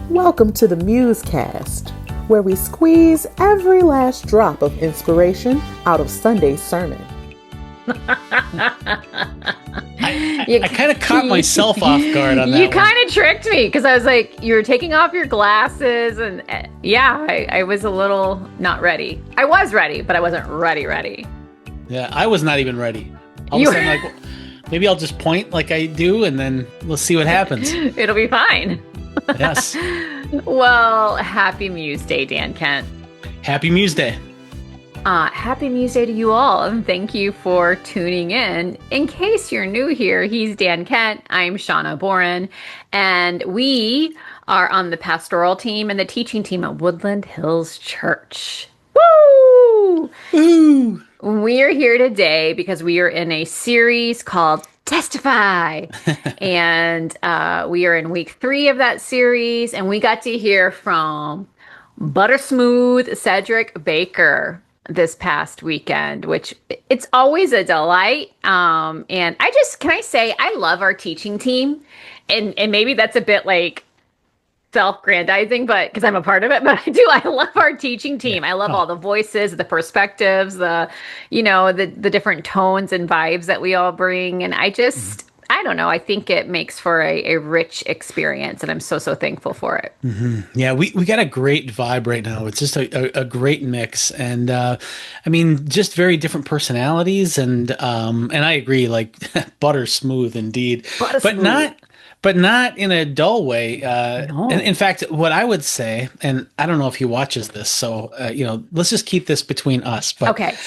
Welcome to the MuseCast, where we squeeze every last drop of inspiration out of Sunday's sermon. I kind of caught myself off guard on that. You kind of tricked me because I was like, you were taking off your glasses, and I was a little not ready. I was ready, but I wasn't ready. Yeah, I was not even ready. All of a sudden, like, maybe I'll just point like I do, and then let's see what happens. It'll be fine. Yes. Well, happy Muse Day, Dan Kent. Happy Muse Day. Happy Muse Day to you all, and thank you for tuning in. In case you're new here, he's Dan Kent, I'm Shawna Boren, and we are on the pastoral team and the teaching team at Woodland Hills Church. Woo! Ooh. We are here today because we are in a series called Testify, and we are in week 3 of that series, and we got to hear from Buttersmooth Cedrick Baker this past weekend, which it's always a delight. And can I say, I love our teaching team, and maybe that's a bit like self-grandizing, but because I'm a part of it, but I love our teaching team. I love all the voices, the perspectives, the different tones and vibes that we all bring. And I don't know, I think it makes for a rich experience, and I'm so thankful for it. Mm-hmm. Yeah, we got a great vibe right now. It's just a great mix, and I mean, just very different personalities, and I agree, like butter smooth indeed, but not in a dull way. No. And in fact, what I would say, and I don't know if he watches this, so let's just keep this between us. But okay,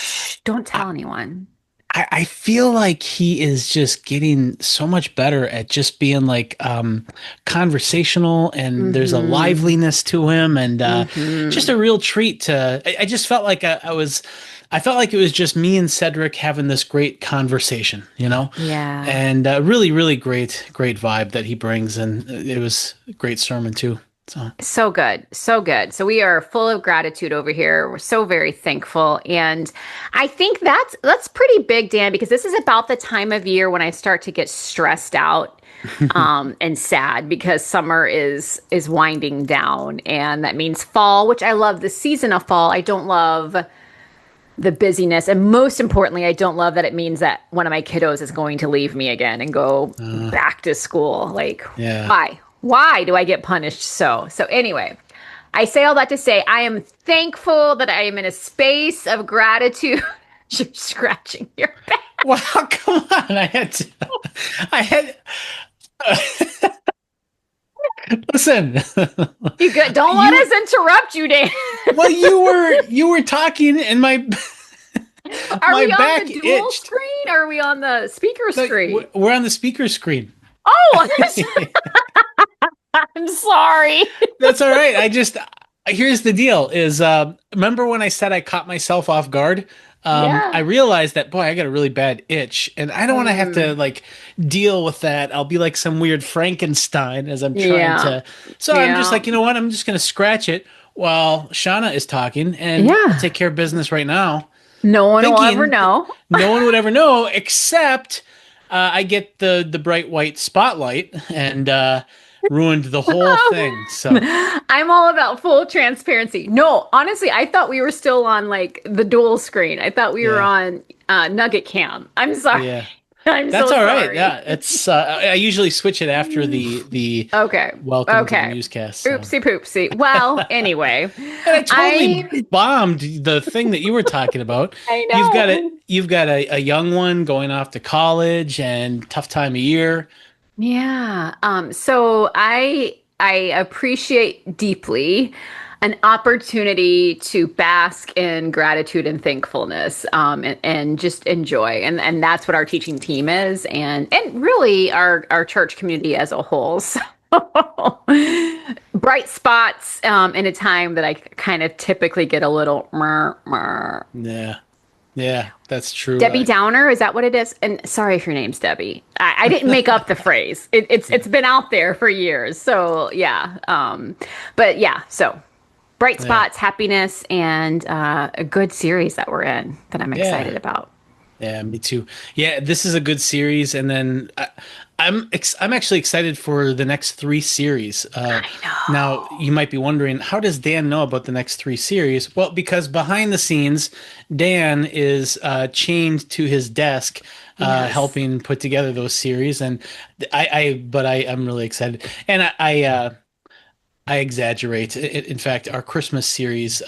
don't tell anyone. I feel like he is just getting so much better at just being like conversational, and there's a liveliness to him, and just a real treat to. I just felt like I felt like it was just me and Cedrick having this great conversation, Yeah. and really, really great vibe that he brings, and it was a great sermon too. So good. So we are full of gratitude over here. We're so very thankful. And I think that's pretty big, Dan, because this is about the time of year when I start to get stressed out and sad because summer is winding down. And that means fall, which I love the season of fall. I don't love the busyness. And most importantly, I don't love that it means that one of my kiddos is going to leave me again and go back to school. Like, why? Why do I get punished so? So anyway, I say all that to say I am thankful that I am in a space of gratitude. You're scratching your back. Wow, come on. Listen. You good? Don't let us interrupt you, Dan. Well, you were talking and my Are my we back on the dual itched. screen or are we on the speaker screen? We're on the speaker screen. Oh, I'm sorry. That's all right. Here's the deal is, remember when I said I caught myself off guard? Yeah. I realized that, boy, I got a really bad itch, and I don't want to have to like deal with that. I'll be like some weird Frankenstein as I'm trying to. So I'm just like, you know what? I'm just going to scratch it while Shawna is talking, and I'll take care of business right now. No one will ever know. No one would ever know, except I get the bright white spotlight and ruined the whole thing. So I'm all about full transparency. No, honestly, I thought we were still on like the dual screen. I thought we were on Nugget Cam. I'm sorry. Yeah. I'm That's so all sorry. right. Yeah, it's I usually switch it after the welcome to the MuseCast. So. Oopsie poopsie. Well, anyway, And I totally bombed the thing that you were talking about. I know. You've got a young one going off to college and tough time of year. Yeah. So I appreciate deeply an opportunity to bask in gratitude and thankfulness, and just enjoy. And that's what our teaching team is, and really our church community as a whole. So bright spots in a time that I kind of typically get a little meh. Yeah, that's true. Debbie Downer, is that what it is? And sorry if your name's Debbie. I didn't make up the phrase. It's been out there for years. So yeah. So bright spots, happiness, and a good series that we're in that I'm excited about. Yeah, me too. Yeah, this is a good series, and then I'm actually excited for the next three series. I Now know. you might be wondering, how does Dan know about the next three series? Well, because behind the scenes, Dan is chained to his desk, Yes. helping put together those series, and I'm really excited, and I exaggerate. In fact, our Christmas series,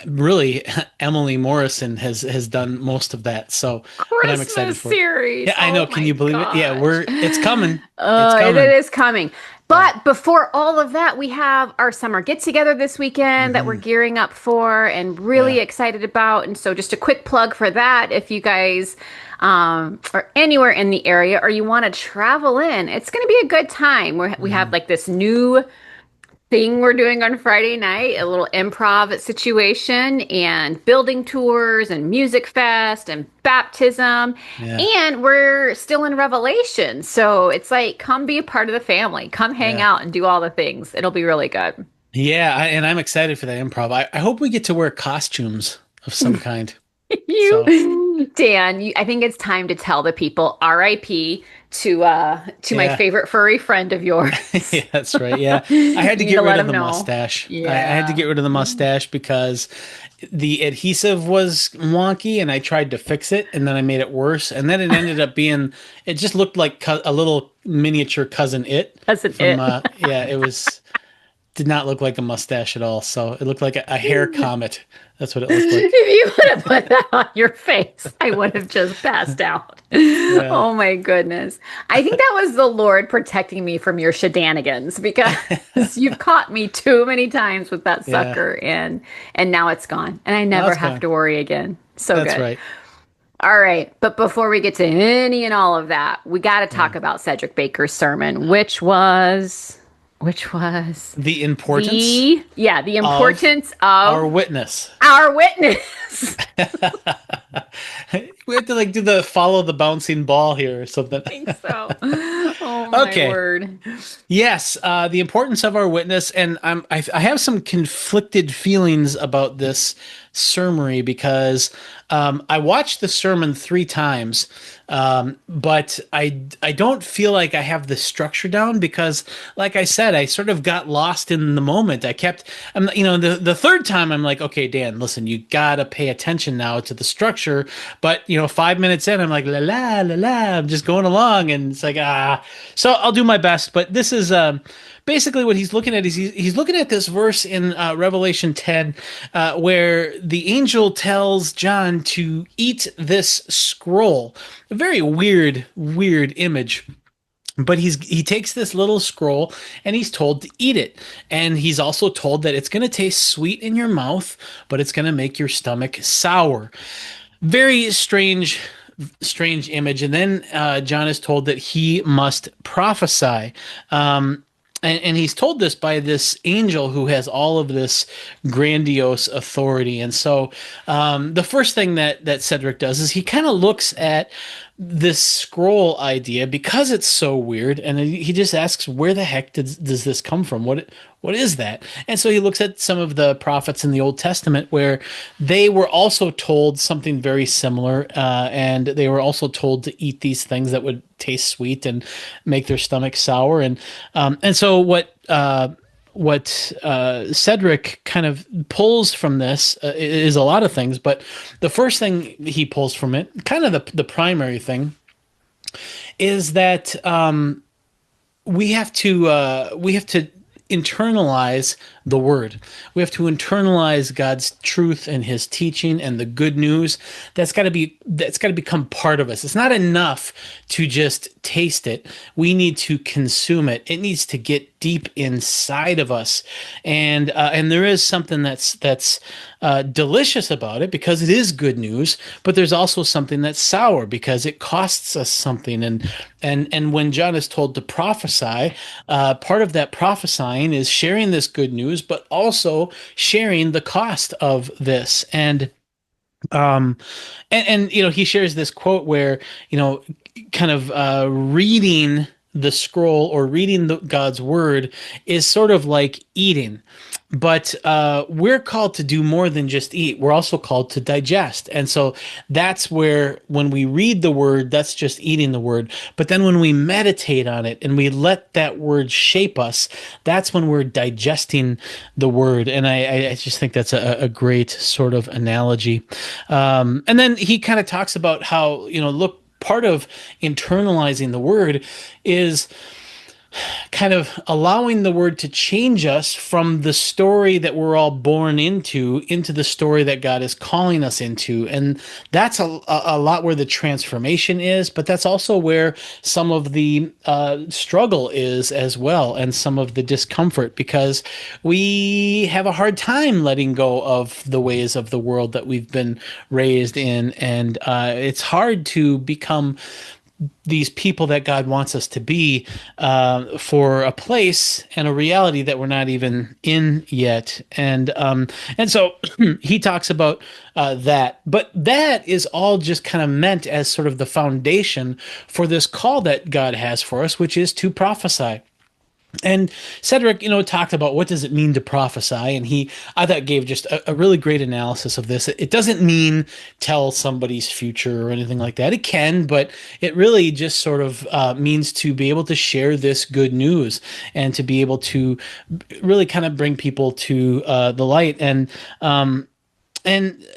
really, Emily Morrison has done most of that. So, but I'm excited Christmas for it. series. Yeah, I know. Oh Can my you believe it? Yeah, gosh. it's coming. It's It coming. is coming. Yeah. But before all of that, we have our summer get together this weekend that we're Hmm. gearing up for and really Yeah. excited about. And so, just a quick plug for that if you guys are anywhere in the area or you want to travel in, it's going to be a good time. We have Hmm. like this new thing we're doing on Friday night, a little improv situation and building tours and music fest and baptism. Yeah. And we're still in Revelation. So it's like, come be a part of the family, come hang Yeah. out and do all the things. It'll be really good. Yeah. And I'm excited for that improv. I hope we get to wear costumes of some kind. So, I think it's time to tell the people RIP to my yeah. favorite furry friend of yours. Yeah, that's right. Yeah. I You had to need get to rid let of them the know. mustache. I had to Yeah. get rid of the mustache because the adhesive was wonky and I tried to fix it and then I made it worse. And then it ended up being, it just looked like a little miniature cousin it Doesn't from, it? yeah, it was, did not look like a mustache at all. So it looked like a hair comet. That's what it looked like. If you would have put that on your face, I would have just passed out. Yeah. Oh my goodness. I think that was the Lord protecting me from your shenanigans because you've caught me too many times with that Yeah. sucker and now it's gone and I Now never it's have gone. to worry again. So That's good. right. All right, but before we get to any and all of that, we got to Yeah. talk about Cedrick Baker's sermon, which was The importance the of importance of our witness. our witness. We have to like do the follow the bouncing ball here or something. I think so. Oh my Okay. word. Yes, the importance of our witness, and I have some conflicted feelings about this sermon because I watched the sermon three times, but I don't feel like I have the structure down because, like I said, I sort of got lost in the moment. The third time I'm like, okay, Dan, listen, you gotta pay attention now to the structure. But 5 minutes in, I'm like, la la la la, I'm just going along, and it's like So I'll do my best, but this is basically what he's looking at. He's looking at this verse in Revelation 10, where the angel tells John to eat this scroll. A very weird image. But he takes this little scroll and he's told to eat it. And he's also told that it's going to taste sweet in your mouth, but it's going to make your stomach sour. Very strange image. And then John is told that he must prophesy. And he's told this by this angel who has all of this grandiose authority. And so the first thing that Cedric does is he kind of looks at this scroll idea because it's so weird, and he just asks, where the heck does this come from? What is that? And so he looks at some of the prophets in the Old Testament where they were also told something very similar, and they were also told to eat these things that would taste sweet and make their stomach sour. And so what Cedric kind of pulls from this is a lot of things, but the first thing he pulls from it, kind of the primary thing, is that we have to internalize the word. We have to internalize God's truth and his teaching and the good news. That's got to become part of us. It's not enough to just taste it. We need to consume it. It needs to get deep inside of us. And there is something that's delicious about it because it is good news, but there's also something that's sour because it costs us something. And when John is told to prophesy, part of that prophesying is sharing this good news, but also sharing the cost of this. And he shares this quote where kind of reading the scroll or reading God's word is sort of like eating. But we're called to do more than just eat. We're also called to digest. And so that's where, when we read the word, that's just eating the word. But then when we meditate on it and we let that word shape us, that's when we're digesting the word. And I just think that's a great sort of analogy. And then he kind of talks about how, look, part of internalizing the word is kind of allowing the word to change us from the story that we're all born into the story that God is calling us into. And that's a lot where the transformation is, but that's also where some of the struggle is as well, and some of the discomfort, because we have a hard time letting go of the ways of the world that we've been raised in. And it's hard to become these people that God wants us to be, for a place and a reality that we're not even in yet. And so he talks about that, but that is all just kind of meant as sort of the foundation for this call that God has for us, which is to prophesy. And Cedrick, talked about what does it mean to prophesy, and I thought, gave just a really great analysis of this. It doesn't mean tell somebody's future or anything like that. It can, but it really just sort of means to be able to share this good news and to be able to really kind of bring people to the light. And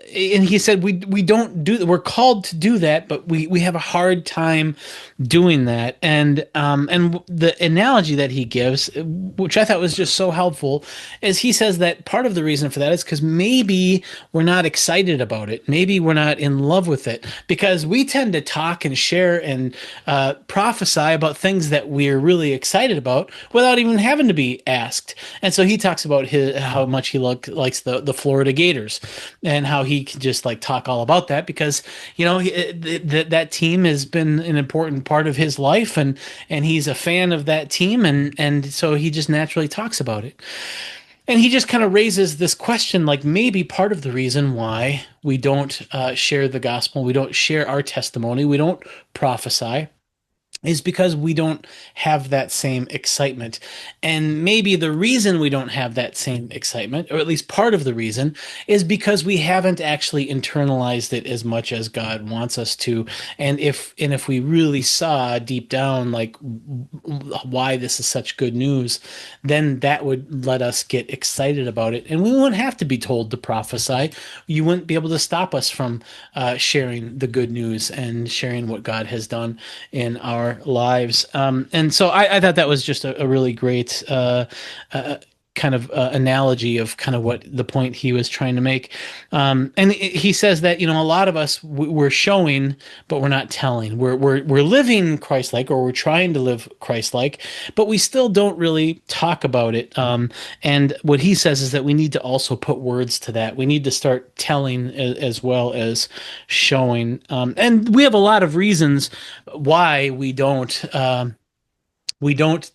he said we don't do that. We're called to do that, but we have a hard time doing that. And the analogy that he gives, which I thought was just so helpful, is he says that part of the reason for that is because maybe we're not excited about it. Maybe we're not in love with it, because we tend to talk and share and prophesy about things that we're really excited about without even having to be asked. And so he talks about how much he likes the Florida Gators, and how he can just like talk all about that because that team has been an important part of his life, and he's a fan of that team, and so he just naturally talks about it. And he just kind of raises this question, like maybe part of the reason why we don't share the gospel, we don't share our testimony, we don't prophesy, is because we don't have that same excitement. And maybe the reason we don't have that same excitement, or at least part of the reason, is because we haven't actually internalized it as much as God wants us to. And if we really saw deep down like why this is such good news, then that would let us get excited about it. And we wouldn't have to be told to prophesy. You wouldn't be able to stop us from sharing the good news and sharing what God has done in our lives. And so I thought that was just a really great kind of analogy of kind of what the point he was trying to make. And he says that, a lot of us, we're showing, but we're not telling. We're living Christ-like, or we're trying to live Christ-like, but we still don't really talk about it. And what he says is that we need to also put words to that. We need to start telling as well as showing. And we have a lot of reasons why we don't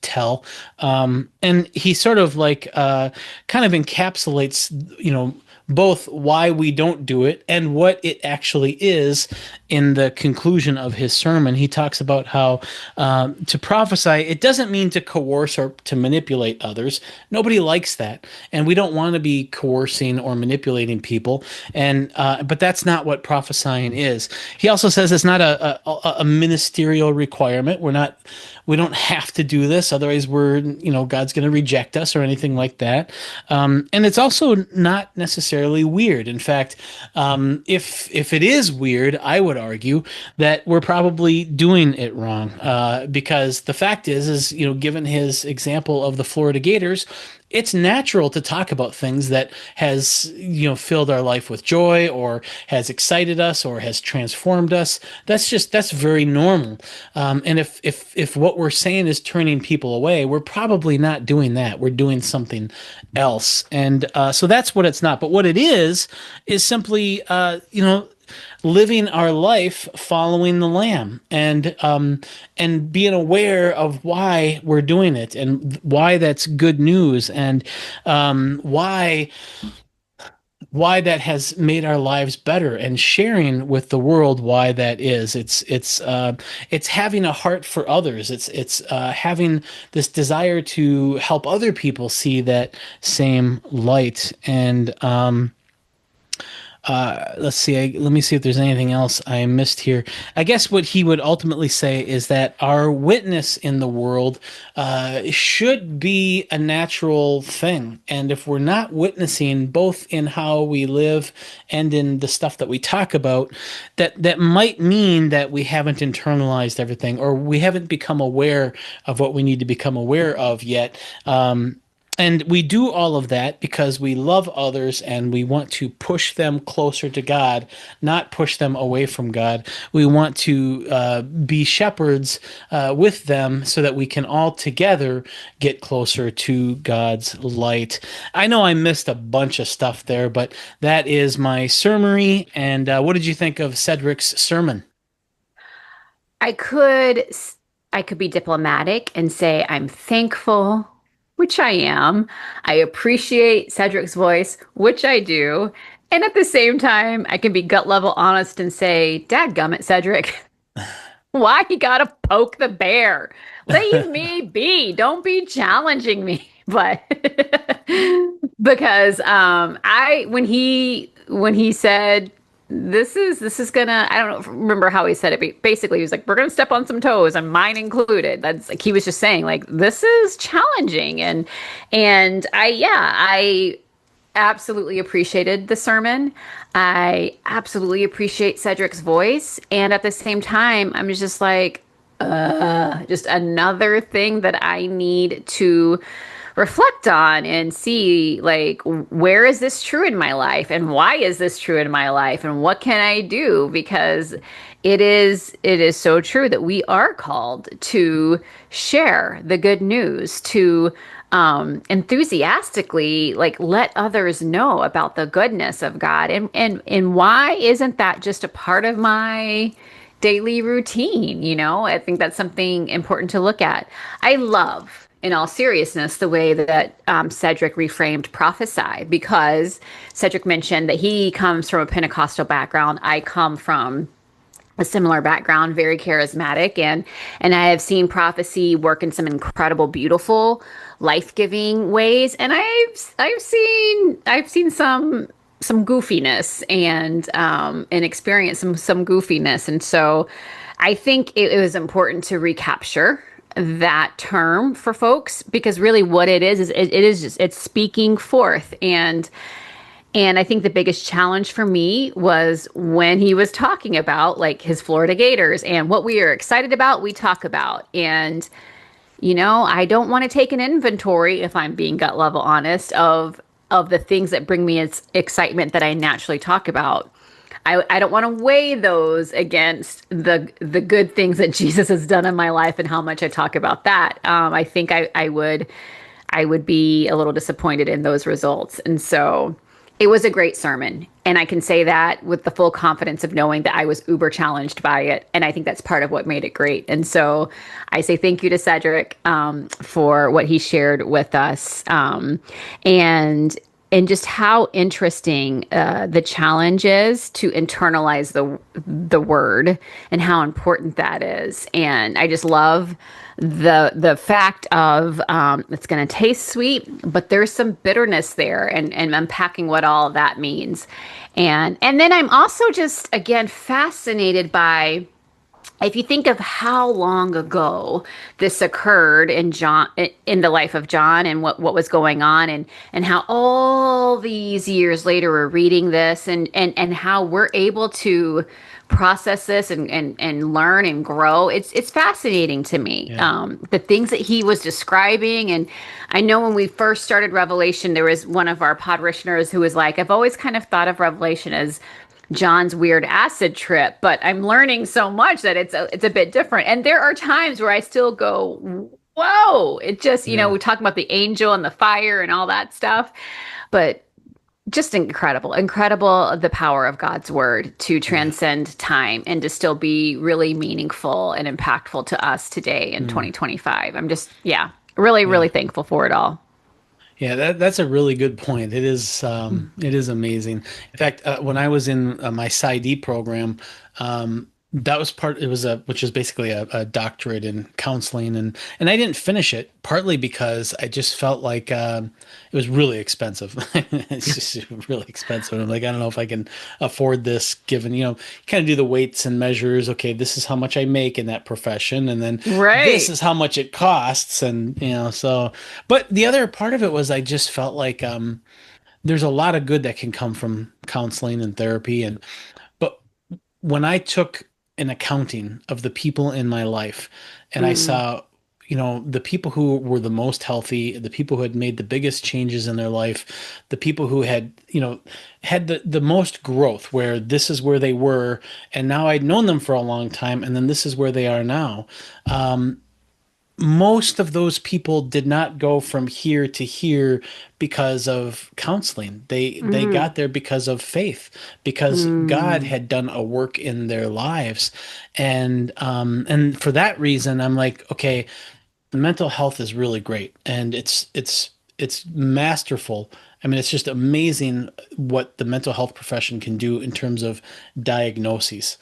tell. And he sort of like kind of encapsulates, both why we don't do it and what it actually is in the conclusion of his sermon. He talks about how to prophesy, it doesn't mean to coerce or to manipulate others. Nobody likes that. And we don't want to be coercing or manipulating people. And but that's not what prophesying is. He also says it's not a ministerial requirement. We don't have to do this, otherwise God's going to reject us or anything like that. And it's also not necessarily weird. In fact, if it is weird, I would argue that we're probably doing it wrong. Because the fact is, given his example of the Florida Gators, it's natural to talk about things that has, filled our life with joy, or has excited us, or has transformed us. That's very normal. And if what we're saying is turning people away, we're probably not doing that. We're doing something else. And so that's what it's not. But what it is simply, living our life following the Lamb, and being aware of why we're doing it, and why that's good news, and why why that has made our lives better, and sharing with the world why that is. It's having a heart for others. It's having this desire to help other people see that same light. And let's see. Let me see if there's anything else I missed here. I guess what he would ultimately say is that our witness in the world should be a natural thing. And if we're not witnessing, both in how we live and in the stuff that we talk about, that might mean that we haven't internalized everything, or we haven't become aware of what we need to become aware of yet. And we do all of that because we love others and we want to push them closer to God, not push them away from God. We want to be shepherds with them so that we can all together get closer to God's light. I know I missed a bunch of stuff there, but that is my summary. And what did you think of Cedrick's sermon? I could be diplomatic and say I'm thankful, which I am. I appreciate Cedrick's voice, which I do. And at the same time, I can be gut level honest and say, dadgummit, Cedrick, why you gotta poke the bear? Leave me be. Don't be challenging me. But because I when he said this is gonna, I don't remember how he said it, but basically he was like, we're gonna step on some toes, and mine included. That's like, he was just saying like, this is challenging. And I absolutely appreciated the sermon. I absolutely appreciate Cedrick's voice. And at the same time, I'm just like, just another thing that I need to reflect on and see, like, where is this true in my life, and why is this true in my life, and what can I do? Because it is so true that we are called to share the good news, to enthusiastically like let others know about the goodness of God. And why isn't that just a part of my daily routine? I think that's something important to look at. I love, in all seriousness, the way that Cedrick reframed prophesy, because Cedrick mentioned that he comes from a Pentecostal background. I come from a similar background, very charismatic, and I have seen prophecy work in some incredible, beautiful, life-giving ways. And I've seen some goofiness and experience some goofiness. And so I think it was important to recapture that term for folks, because really what it is it is just, it's speaking forth. And I think the biggest challenge for me was when he was talking about like his Florida Gators, and what we are excited about, we talk about. And, I don't want to take an inventory, if I'm being gut level honest, of the things that bring me excitement that I naturally talk about. I don't want to weigh those against the good things that Jesus has done in my life and how much I talk about that. I think I would be a little disappointed in those results. And so it was a great sermon. And I can say that with the full confidence of knowing that I was uber challenged by it. And I think that's part of what made it great. And so I say thank you to Cedrick for what he shared with us. And just how interesting the challenge is to internalize the word, and how important that is. And I just love the fact of it's going to taste sweet, but there's some bitterness there, and unpacking what all of that means. And then I'm also just, again, fascinated by, if you think of how long ago this occurred in the life of John, and what was going on, and how all these years later we're reading this, and how we're able to process this and learn and grow. It's fascinating to me. Yeah. The things that he was describing. And I know when we first started Revelation, there was one of our parishioners who was like, I've always kind of thought of Revelation as John's weird acid trip, but I'm learning so much that it's a bit different. And there are times where I still go, whoa, it just, we talk about the angel and the fire and all that stuff, but just incredible the power of God's word to transcend time and to still be really meaningful and impactful to us today in 2025. I'm just, really thankful for it all. Yeah, that's a really good point. It is amazing. In fact, when I was in my PsyD program, that was part. It was which is basically a doctorate in counseling, and I didn't finish it partly because I just felt like it was really expensive. It's just really expensive. I'm like, I don't know if I can afford this, given kind of do the weights and measures. Okay, this is how much I make in that profession, and then this Right. is how much it costs, and so. But the other part of it was I just felt like there's a lot of good that can come from counseling and therapy, and but when I took an accounting of the people in my life and I Mm, saw, the people who were the most healthy, the people who had made the biggest changes in their life, the people who had, had the most growth, where this is where they were, and now I'd known them for a long time, and then this is where they are now. Most of those people did not go from here to here because of counseling. They mm, got there because of faith, because God mm, had done a work in their lives, and for that reason, I'm like, okay, mental health is really great, and it's masterful. I mean, it's just amazing what the mental health profession can do in terms of diagnoses.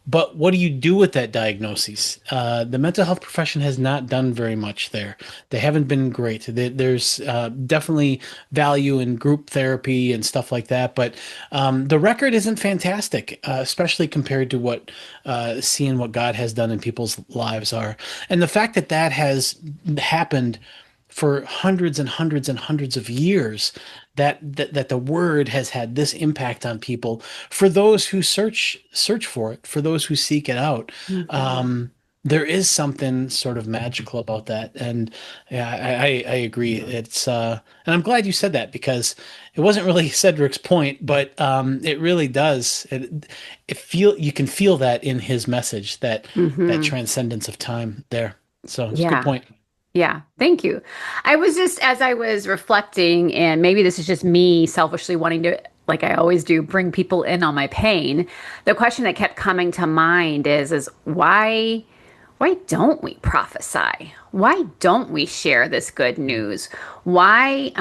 But what do you do with that diagnosis? The mental health profession has not done very much there. They haven't been great. There's definitely value in group therapy and stuff like that, but the record isn't fantastic, especially compared to what seeing what God has done in people's lives are. And the fact that that has happened for hundreds and hundreds and hundreds of years, that the word has had this impact on people, for those who search for it, for those who seek it out. mhm. There is something sort of magical about that, and yeah, I agree. It's and I'm glad you said that, because it wasn't really Cedrick's point, but it really does. You can feel that in his message, that Mhm. transcendence of time there. So it's a good Yeah. point. Yeah, thank you. I was just, as I was reflecting, and maybe this is just me selfishly wanting to, like I always do, bring people in on my pain. The question that kept coming to mind is why don't we prophesy? Why don't we share this good news? Why?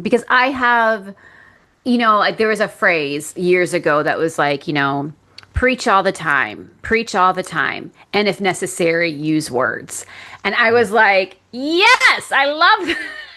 Because I have, like there was a phrase years ago that was like, preach all the time, and if necessary, use words. And I was like, yes, I love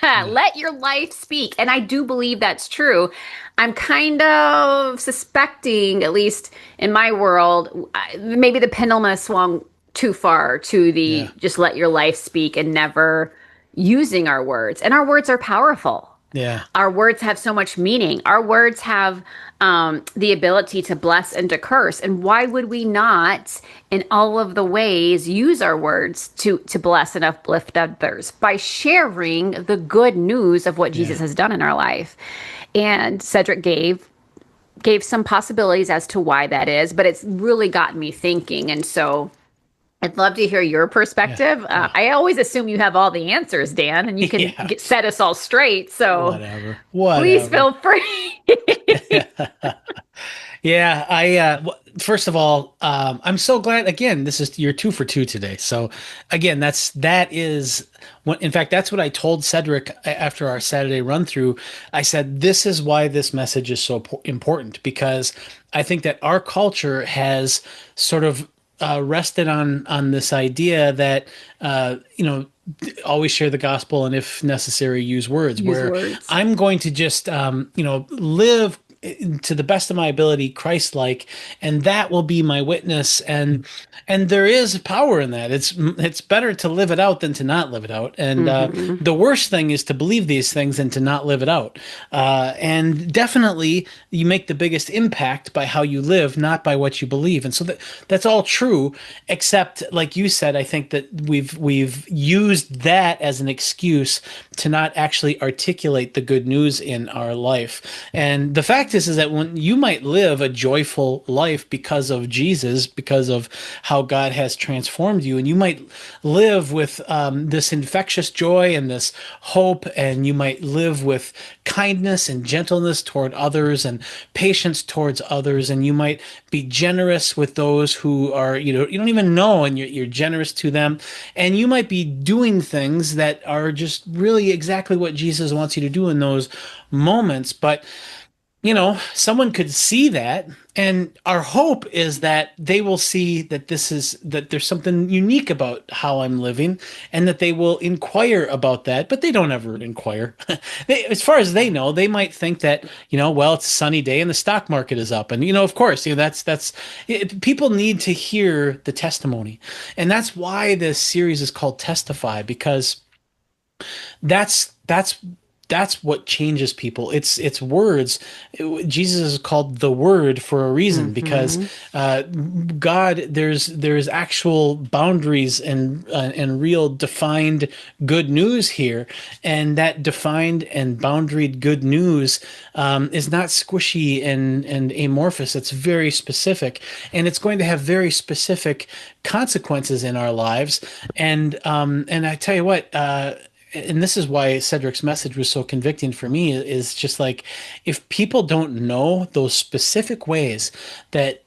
that. Yeah. Let your life speak. And I do believe that's true. I'm kind of suspecting, at least in my world, maybe the pendulum has swung too far to the Yeah. just let your life speak and never using our words. And our words are powerful. Yeah. Our words have so much meaning. Our words have the ability to bless and to curse. And why would we not, in all of the ways, use our words to bless and uplift others by sharing the good news of what Jesus Yeah. has done in our life? And Cedric gave some possibilities as to why that is, but it's really gotten me thinking. And so I'd love to hear your Yeah. perspective. Yeah. I always assume you have all the answers, Dan, and you can Yeah. set us all straight. So Whatever. please Whatever. feel free. Yeah, first of all, I'm so glad, again, this is you're two for two today. So again, that is what, in fact, that's what I told Cedric after our Saturday run through. I said, this is why this message is so important, because I think that our culture has sort of rested on this idea that always share the gospel, and if necessary, use words. Use Where words. I'm going to just live to the best of my ability, Christ-like, and that will be my witness. And there is power in that. It's better to live it out than to not live it out. And Hmm. the worst thing is to believe these things and to not live it out. And definitely, you make the biggest impact by how you live, not by what you believe. And so that's all true, except, like you said, I think that we've used that as an excuse to not actually articulate the good news in our life. And the fact is that when you might live a joyful life because of Jesus, because of how God has transformed you, and you might live with this infectious joy and this hope, and you might live with kindness and gentleness toward others and patience towards others, and you might be generous with those who are, you don't even know, and you're generous to them, and you might be doing things that are just really exactly what Jesus wants you to do in those moments. But someone could see that, and our hope is that they will see that that there's something unique about how I'm living, and that they will inquire about that, but they don't ever inquire. As far as they know, they might think that, well, it's a sunny day and the stock market is up. And, of course, people need to hear the testimony. And that's why this series is called Testify, because that's what changes people. It's words. Jesus is called the Word for a reason, because God, there's actual boundaries and real defined good news here, and that defined and boundaried good news is not squishy and amorphous. It's very specific, and it's going to have very specific consequences in our lives. And I tell you what. And this is why Cedrick's message was so convicting for me, is just like, if people don't know those specific ways that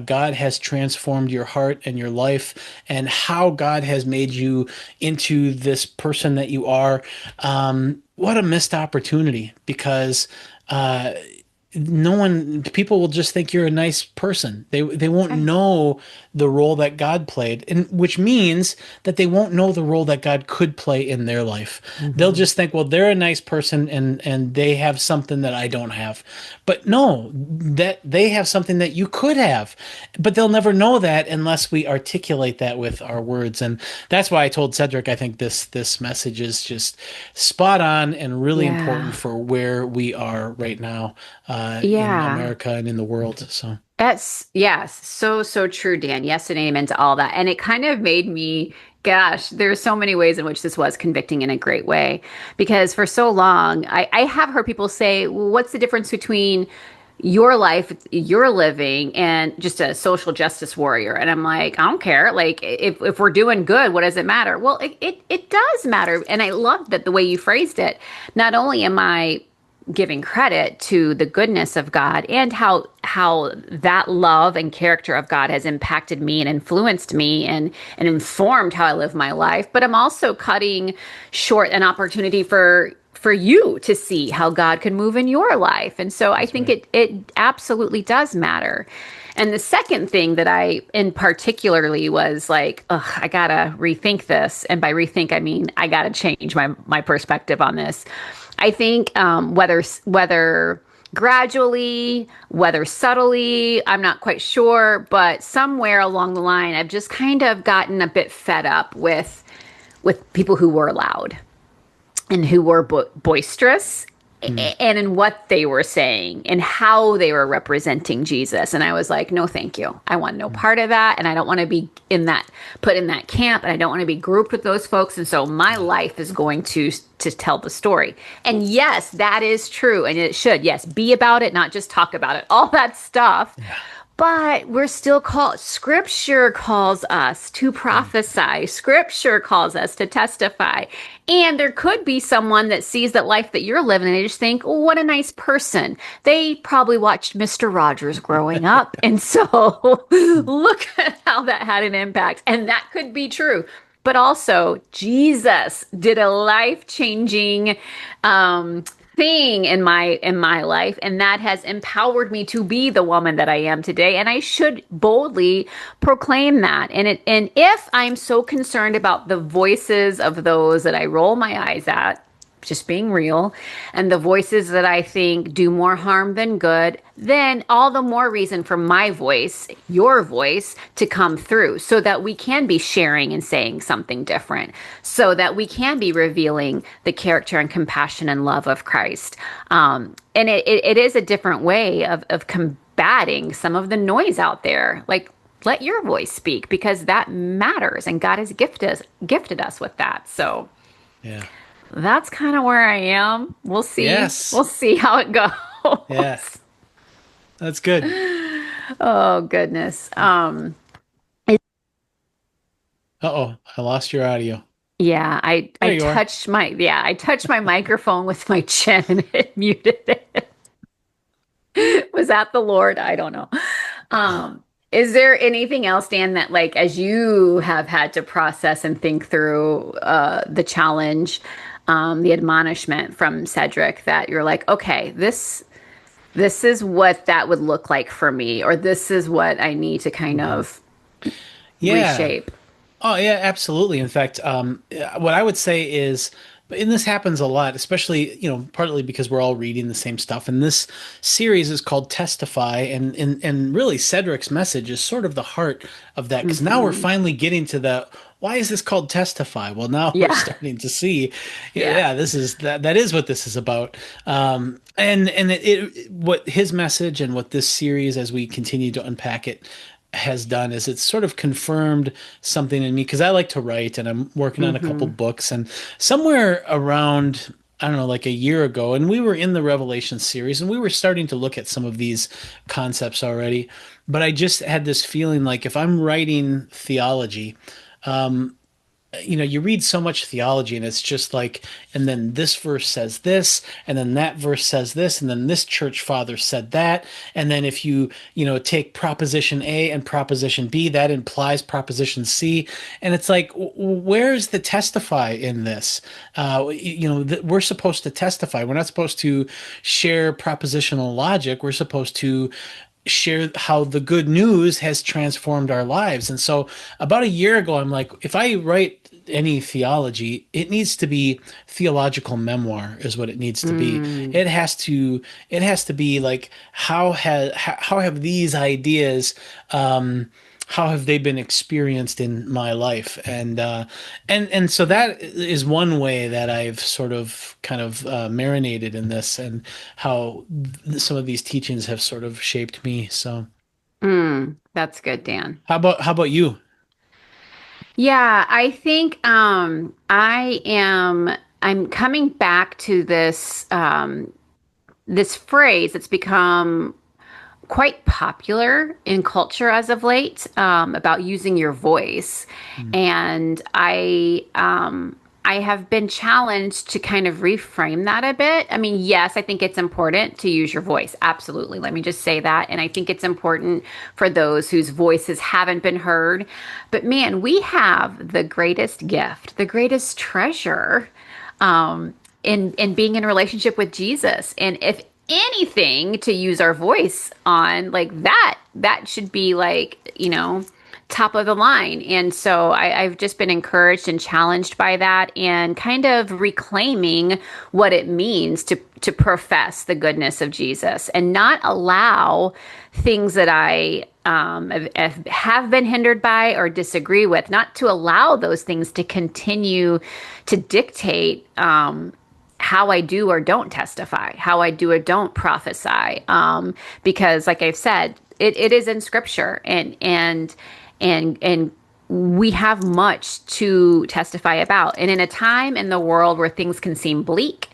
God has transformed your heart and your life, and how God has made you into this person that you are, what a missed opportunity, because people will just think you're a nice person. They won't know the role that God played, and which means that they won't know the role that God could play in their life. They'll just think, well, they're a nice person and they have something that I don't have. But no, that they have something that you could have, but they'll never know that unless we articulate that with our words. And that's why I told Cedrick, I think this message is just spot on and really important for where we are right now in America and in the world. So that's, yes, so true, Dan. Yes, and amen to all that. And it kind of made me, gosh, there's so many ways in which this was convicting in a great way. Because for so long, I have heard people say, well, what's the difference between your life you're living and just a social justice warrior? And I'm like, I don't care. Like, if we're doing good, what does it matter? Well, it does matter. And I love that the way you phrased it. Not only am I giving credit to the goodness of God and how that love and character of God has impacted me and influenced me and informed how I live my life, but I'm also cutting short an opportunity for you to see how God can move in your life. And so I think it absolutely does matter. And the second thing that I in particularly was like, I gotta rethink this. And by rethink, I mean, I gotta change my perspective on this. I think whether gradually, whether subtly, I'm not quite sure, but somewhere along the line, I've just kind of gotten a bit fed up with people who were loud and who were boisterous and in what they were saying and how they were representing Jesus. And I was like, no, thank you. I want no part of that. And I don't want to be put in that camp. And I don't want to be grouped with those folks. And so my life is going to tell the story. And yes, that is true. And it should, yes, be about it, not just talk about it, all that stuff. Yeah. But we're still called, Scripture calls us to prophesy. Scripture calls us to testify. And there could be someone that sees that life that you're living and they just think, oh, what a nice person. They probably watched Mr. Rogers growing up. And so look at how that had an impact. And that could be true. But also, Jesus did a life-changing thing in my life, and that has empowered me to be the woman that I am today. And I should boldly proclaim that. And if I'm so concerned about the voices of those that I roll my eyes at, just being real, and the voices that I think do more harm than good, then all the more reason for my voice, your voice, to come through so that we can be sharing and saying something different, so that we can be revealing the character and compassion and love of Christ. And it is a different way of combating some of the noise out there. Like, let your voice speak, because that matters, and God has gifted us with that. So, yeah. That's kind of where I am. We'll see. Yes. We'll see how it goes. Yes. That's good. Oh goodness. Uh-oh, I lost your audio. Yeah, I There you are. touched I touched my microphone with my chin and it muted it. Was that the Lord? I don't know. Is there anything else, Dan, that like as you have had to process and think through the challenge, the admonishment from Cedrick that you're like, okay, this is what that would look like for me, or this is what I need to kind of Yeah. reshape. Oh yeah, absolutely. In fact, what I would say is, and this happens a lot, especially, partly because we're all reading the same stuff. And this series is called Testify, and really Cedric's message is sort of the heart of that, because now we're Hmm. finally getting to the why is this called Testify? Well, now we're Yeah. starting to see, Yeah. yeah, that is what this is about. And what his message and what this series, as we continue to unpack it, has done is it's sort of confirmed something in me because I like to write and I'm working on a couple Hmm. books, and somewhere around, I don't know, like a year ago, and we were in the Revelation series and we were starting to look at some of these concepts already, but I just had this feeling like if I'm writing theology, you read so much theology and it's just like, and then this verse says this, and then that verse says this, and then this church father said that. And then if take proposition A and proposition B, that implies proposition C. And it's like, where's the testify in this? We're supposed to testify. We're not supposed to share propositional logic. We're supposed to share how the good news has transformed our lives. And so about a year ago, I'm like, if I write any theology, it needs to be theological memoir is what it needs to be. Mm. It has to be like how have these ideas how have they been experienced in my life, and so that is one way that I've sort of kind of marinated in this, and how some of these teachings have sort of shaped me. So Mm. That's good, Dan. how about you? Yeah, I think I'm coming back to this phrase that's become quite popular in culture as of late, about using your voice. Mm. And I have been challenged to kind of reframe that a bit. I mean, yes, I think it's important to use your voice. Absolutely. Let me just say that. And I think it's important for those whose voices haven't been heard. But man, we have the greatest gift, the greatest treasure, in being in a relationship with Jesus. And if anything to use our voice on, like that should be like, top of the line. And so I've just been encouraged and challenged by that, and kind of reclaiming what it means to profess the goodness of Jesus and not allow things that I have been hindered by or disagree with, not to allow those things to continue to dictate how I do or don't testify, how I do or don't prophesy. Because, like I've said, it is in Scripture, and we have much to testify about. And in a time in the world where things can seem bleak,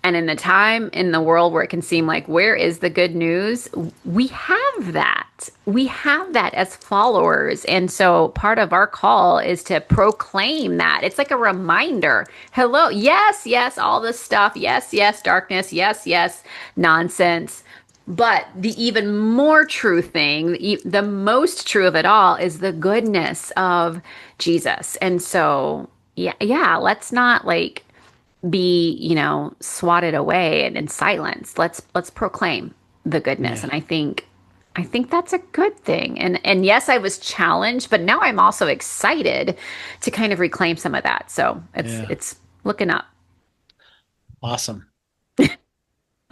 and in the time in the world where it can seem like, where is the good news? We have that. We have that as followers. And so part of our call is to proclaim that. It's like a reminder. Hello. Yes, yes, all this stuff. Yes, yes, darkness. Yes, yes, nonsense. But the even more true thing, the most true of it all, is the goodness of Jesus. And so, yeah, let's not like be, swatted away and in silence. Let's proclaim the goodness. Yeah. And I think that's a good thing. And yes, I was challenged, but now I'm also excited to kind of reclaim some of that. So Yeah. it's looking up. Awesome.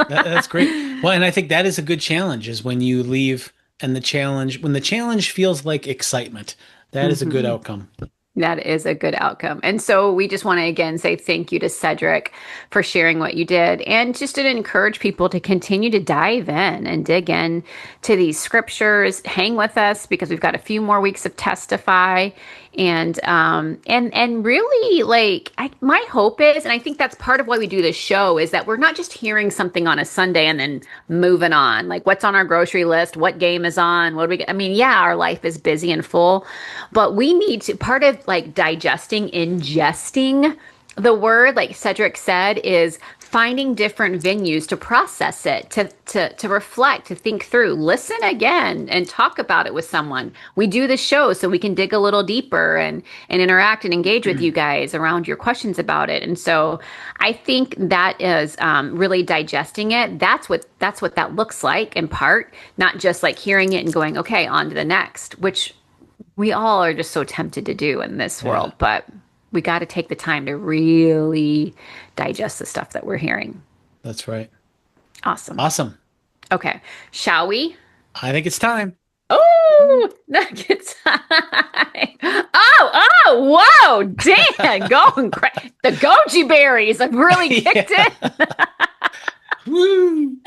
That's great. Well, and I think that is a good challenge, is when you leave and when the challenge feels like excitement, that is a good Hmm. outcome. That is a good outcome. And so we just want to again say thank you to Cedrick for sharing what you did, and just to encourage people to continue to dive in and dig in to these scriptures. Hang with us because we've got a few more weeks of Testify. And really, like, my hope is, and I think that's part of why we do this show, is that we're not just hearing something on a Sunday and then moving on. Like, what's on our grocery list? What game is on? What do we? I mean, yeah, our life is busy and full, but we need to. Part of like digesting, ingesting the word, like Cedrick said, is finding different venues to process it, to reflect, to think through, listen again, and talk about it with someone. We do the show so we can dig a little deeper and interact and engage with you guys around your questions about it. And so I think that is really digesting it. That's what that looks like in part, not just like hearing it and going, okay, on to the next, which we all are just so tempted to do in this world, but we got to take the time to really digest the stuff that we're hearing. That's right. Awesome. Okay. Shall we? I think it's time. Oh, nuggets time. Whoa. Dan, going crazy. The goji berries have really kicked in. Woo.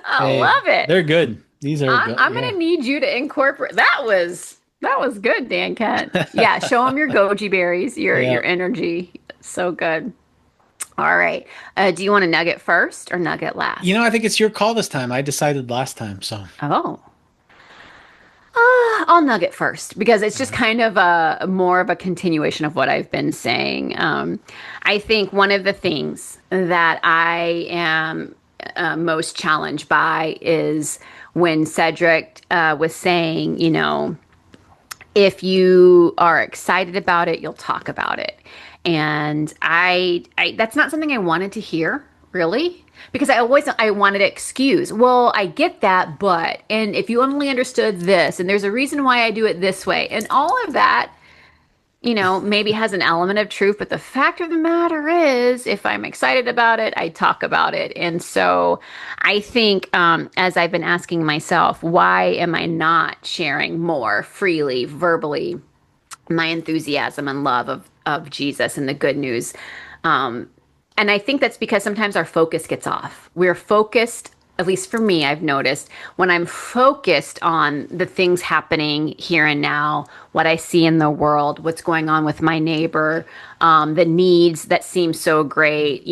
I love it. They're good. These are good. I'm going to need you to incorporate. That was good, Dan Kent. Yeah, show them your goji berries, your energy. So good. All right. Do you want a nugget first or nugget last? I think it's your call this time. I decided last time, so. Oh. I'll nugget first because it's just kind of more of a continuation of what I've been saying. I think one of the things that I am most challenged by is when Cedrick was saying, if you are excited about it, you'll talk about it. And I that's not something I wanted to hear, really, because I wanted to excuse. Well, I get that, but, and if you only understood this, and there's a reason why I do it this way, and all of that, maybe has an element of truth, but the fact of the matter is, if I'm excited about it, I talk about it. And so I think, as I've been asking myself, why am I not sharing more freely, verbally, my enthusiasm and love of Jesus and the good news? And I think that's because sometimes our focus gets off. We're focused, at least for me, I've noticed, when I'm focused on the things happening here and now, what I see in the world, what's going on with my neighbor, the needs that seem so great,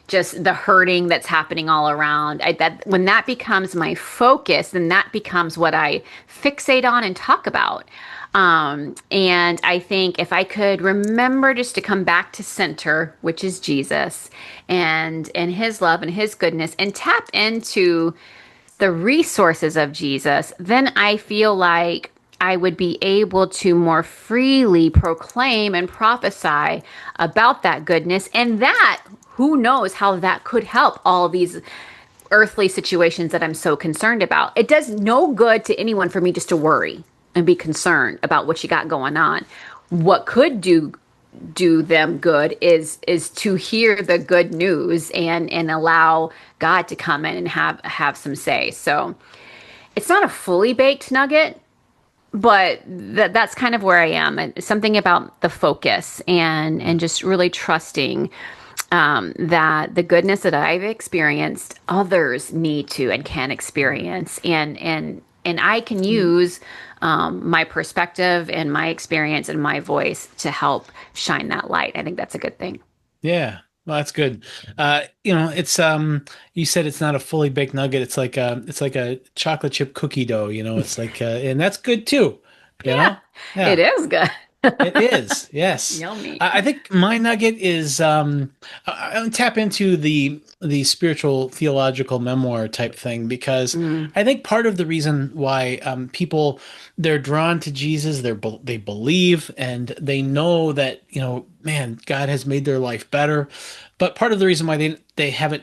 just the hurting that's happening all around. When that becomes my focus, then that becomes what I fixate on and talk about. And I think if I could remember just to come back to center, which is Jesus and his love and his goodness, and tap into the resources of Jesus, then I feel like I would be able to more freely proclaim and prophesy about that goodness. And that, who knows how that could help all these earthly situations that I'm so concerned about. It does no good to anyone for me just to worry and be concerned about what you got going on. What could do them good is to hear the good news and allow God to come in and have some say. So it's not a fully baked nugget, but that's kind of where I am. Something about the focus and just really trusting that the goodness that I've experienced, others need to and can experience, and I can use my perspective and my experience and my voice to help shine that light. I think that's a good thing. Yeah, well, that's good. It's you said it's not a fully baked nugget. It's like a chocolate chip cookie dough. It's like, and that's good too. Yeah, it is good. It is, yes. Yummy. I think my nugget is I tap into the spiritual theological memoir type thing, because I think part of the reason why people, they're drawn to Jesus, they believe and they know that man, God has made their life better, but part of the reason why they haven't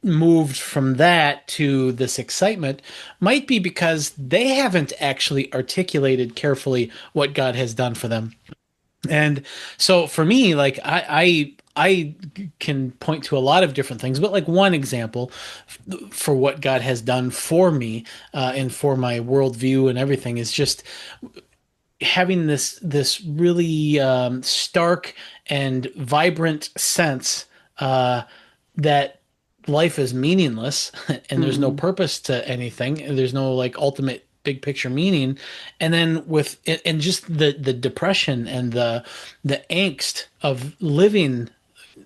moved from that to this excitement might be because they haven't actually articulated carefully what God has done for them. And so for me, like I can point to a lot of different things, but like one example for what God has done for me and for my worldview and everything is just having this really stark and vibrant sense that life is meaningless and there's no purpose to anything. And there's no like ultimate big picture meaning, and then and just the depression and the angst of living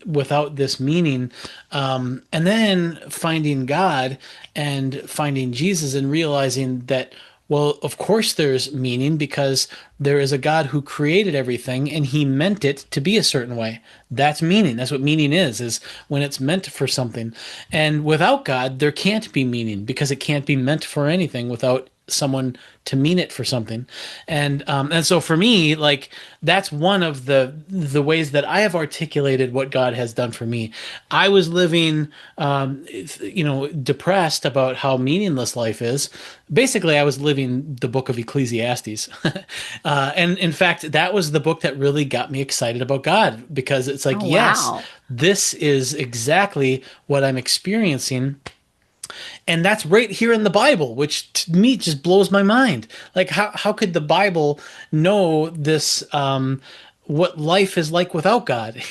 without this meaning, and then finding God and finding Jesus and realizing that, well, of course there's meaning because there is a God who created everything and he meant it to be a certain way. That's meaning. That's what meaning is when it's meant for something. And without God, there can't be meaning because it can't be meant for anything without someone to mean it for something. And so for me, like, that's one of the ways that I have articulated what God has done for me. I was living depressed about how meaningless life is. Basically, I was living the book of Ecclesiastes. And in fact, that was the book that really got me excited about God, because it's like, Oh, yes, wow. this is exactly what I'm experiencing. And that's right here in the Bible, which to me just blows my mind. Like, how could the Bible know this, what life is like without God,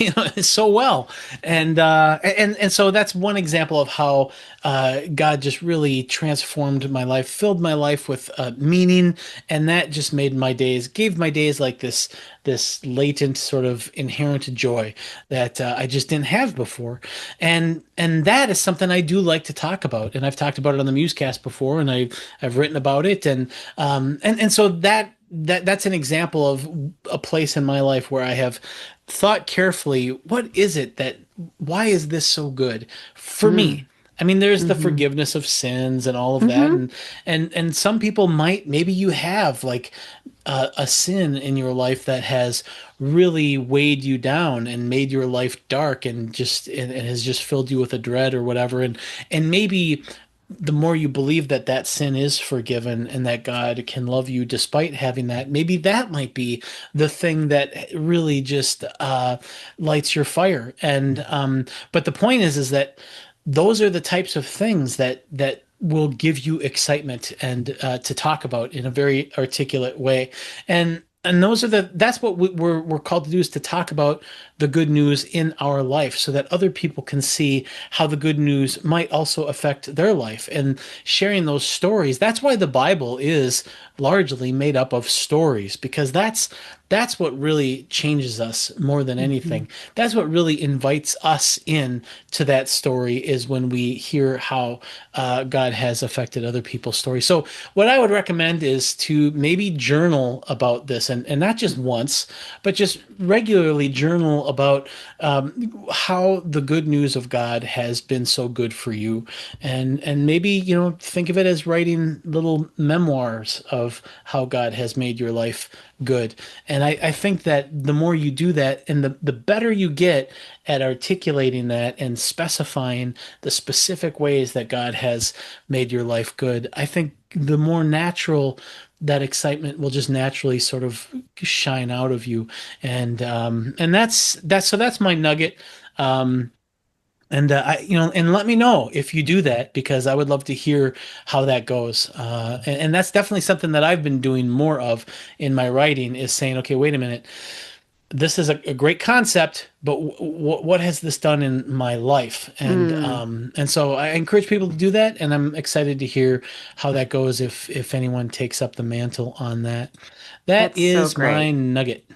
so well? And so that's one example of how God just really transformed my life, filled my life with meaning, and that just gave my days like this latent sort of inherent joy that I just didn't have before. And that is something I do like to talk about, and I've talked about it on the MuseCast before, and I've written about it, and so that's an example of a place in my life where I have thought carefully, why is this so good for me? I mean, there's the Mm-hmm. forgiveness of sins and all of that, Mm-hmm. and some people maybe you have like a sin in your life that has really weighed you down and made your life dark and has just filled you with a dread or whatever, and maybe the more you believe that that sin is forgiven and that God can love you despite having that, maybe that might be the thing that really just lights your fire. But the point is that those are the types of things that will give you excitement and to talk about in a very articulate way. And that's what we're called to do, is to talk about the good news in our life so that other people can see how the good news might also affect their life, and sharing those stories. That's why the Bible is largely made up of stories, because that's what really changes us more than Mm-hmm. anything. That's what really invites us in to that story, is when we hear how God has affected other people's stories. So what I would recommend is to maybe journal about this, and not just once, but just regularly journal about how the good news of God has been so good for you, and maybe think of it as writing little memoirs of how God has made your life good. And I think that the more you do that, and the better you get at articulating that and specifying the specific ways that God has made your life good, I think the more natural that excitement will just naturally sort of shine out of you. And that's my nugget. And and let me know if you do that, because I would love to hear how that goes. And that's definitely something that I've been doing more of in my writing, is saying, okay, wait a minute, this is a great concept, but what has this done in my life? Mm, And so I encourage people to do that, and I'm excited to hear how that goes if anyone takes up the mantle on that. That that's so is my great. nugget.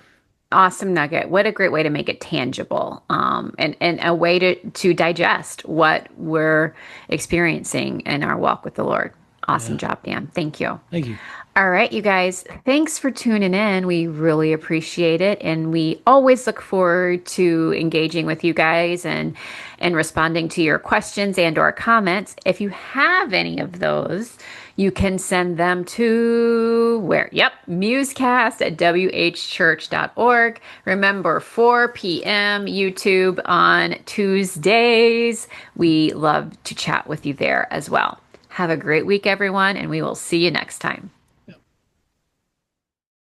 Awesome nugget. What a great way to make it tangible, and a way to digest what we're experiencing in our walk with the Lord. Awesome Yeah. job, Dan. Thank you. Thank you. All right, you guys, thanks for tuning in. We really appreciate it. And we always look forward to engaging with you guys and responding to your questions and or comments. If you have any of those, you can send them to where? Yep, musecast at whchurch.org. Remember, 4 p.m. YouTube on Tuesdays. We love to chat with you there as well. Have a great week, everyone, and we will see you next time.